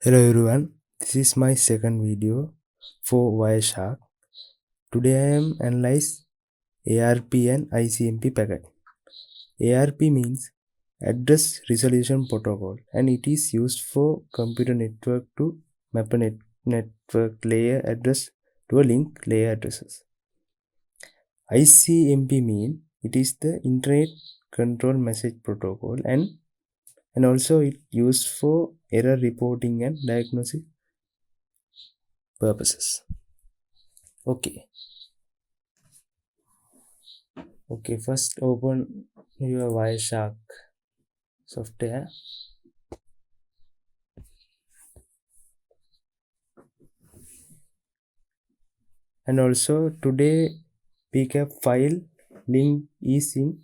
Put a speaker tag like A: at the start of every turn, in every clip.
A: Hello everyone, this is my second video for Wireshark. Today I am analyze ARP and ICMP packet. ARP means Address Resolution Protocol, and it is used for computer network to map a network layer address to a link layer addresses. ICMP means it is the Internet Control Message Protocol, and also it used for error reporting and diagnostic purposes. Okay, first open your Wireshark software. And also today pcap file link is in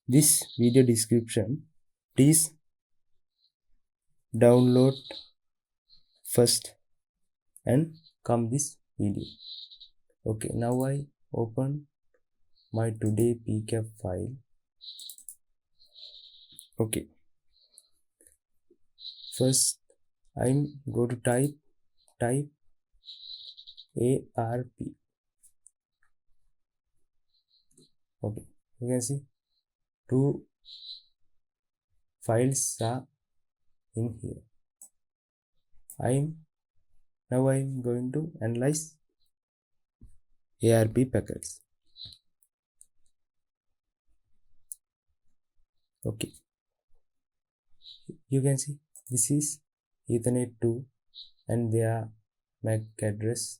A: this video description. Please download first and come this video. Okay, now I open my today pcap file. Okay, first I'm go to type ARP. Okay, you can see two files are in here. I'm going to analyze ARP packets. Okay, you can see this is Ethernet 2 and their MAC address,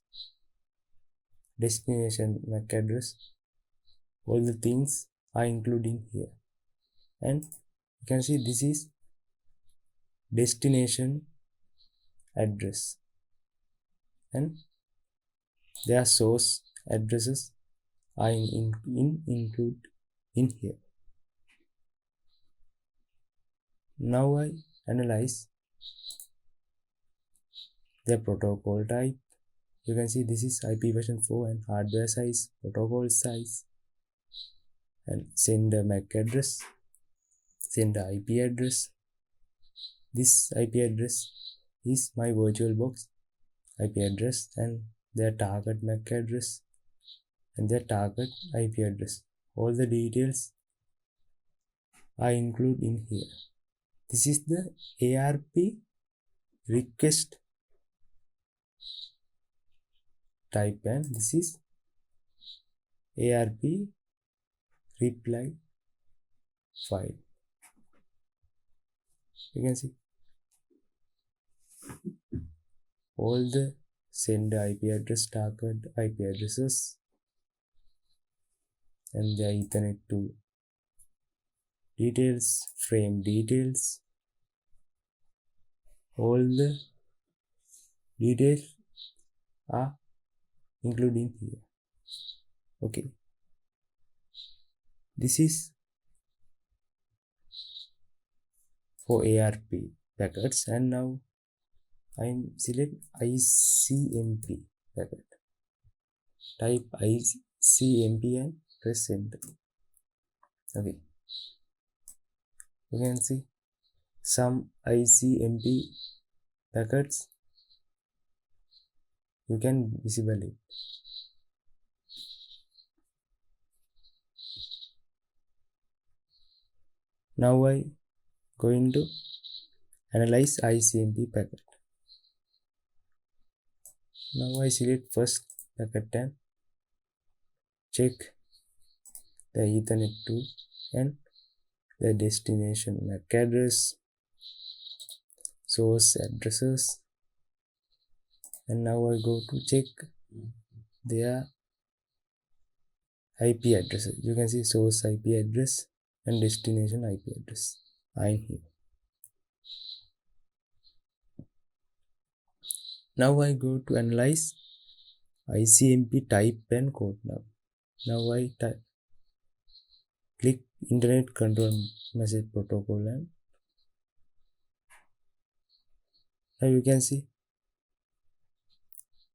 A: destination MAC address, all the things are including here. And you can see this is destination address and their source addresses are include in here. Now I analyze the protocol type. You can see this is IP version 4 and hardware size, protocol size, and sender MAC address, sender IP address. This IP address is my VirtualBox IP address and their target MAC address and their target IP address. All the details are included in here. This is the ARP request type and this is ARP reply file. You can see all the sender IP address, target IP addresses, and the Ethernet 2 details, frame details, all the details are included here. Okay, this is for ARP packets, and now I'm select ICMP packet. Type ICMP and press enter. Okay, you can see some ICMP packets. You can visible it. Now I going to analyze ICMP packet. Now I select first packet and check the Ethernet 2 and the destination MAC address, source addresses, and now I go to check their IP addresses. You can see source IP address and destination IP address are in here. Now I go to analyze ICMP type and code number. Now I click Internet Control Message Protocol and now you can see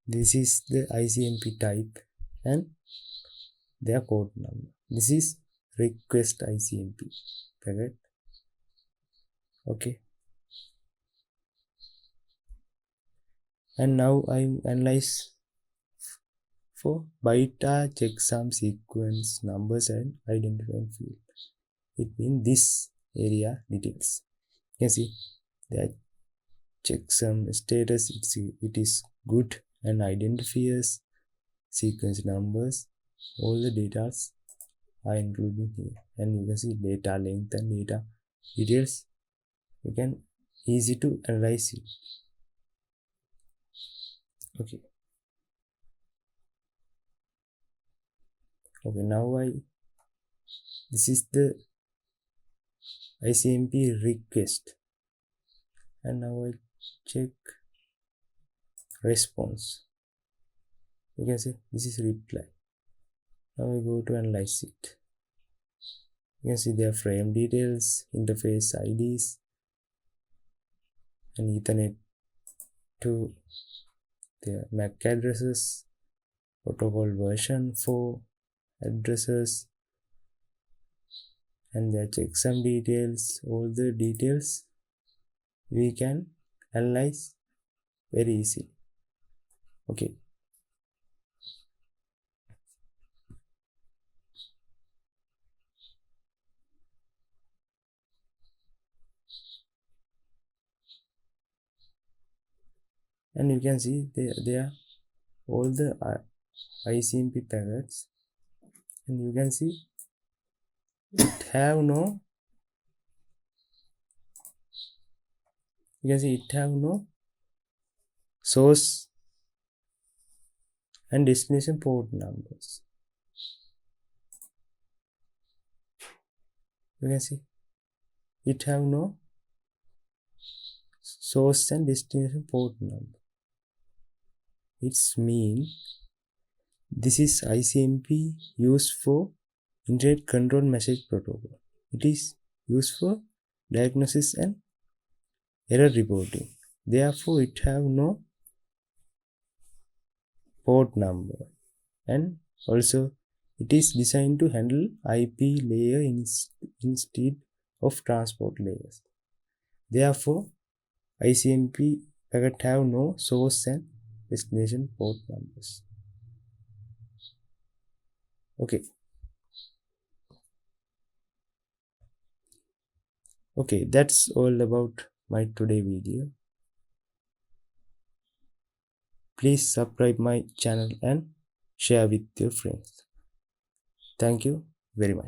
A: this is the ICMP type and their code number. This is request ICMP packet. Okay, And now I analyze for byte checksum sequence numbers and identifying field. It means this area details. You can see that checksum status it is good and identifiers sequence numbers. All the data are included here, and you can see data length and data details. You can easy to analyze it. Okay. Now this is the ICMP request, and now I check response. You can see this is reply. Now I go to analyze it. You can see their frame details, interface IDs, and Ethernet to their MAC addresses, protocol version 4 addresses, and their checksum details. All the details we can analyze very easily. Okay. And you can see they are all the ICMP packets, and you can see it have no source and destination port numbers. You can see it have no source and destination port number. It's mean this is ICMP used for Internet Control Message Protocol. It is used for diagnosis and error reporting. Therefore, it have no port number, and also it is designed to handle IP layer instead of transport layers. Therefore, ICMP packet have no source and destination port numbers. Okay, that's all about my today video. Please subscribe my channel and share with your friends. Thank you very much.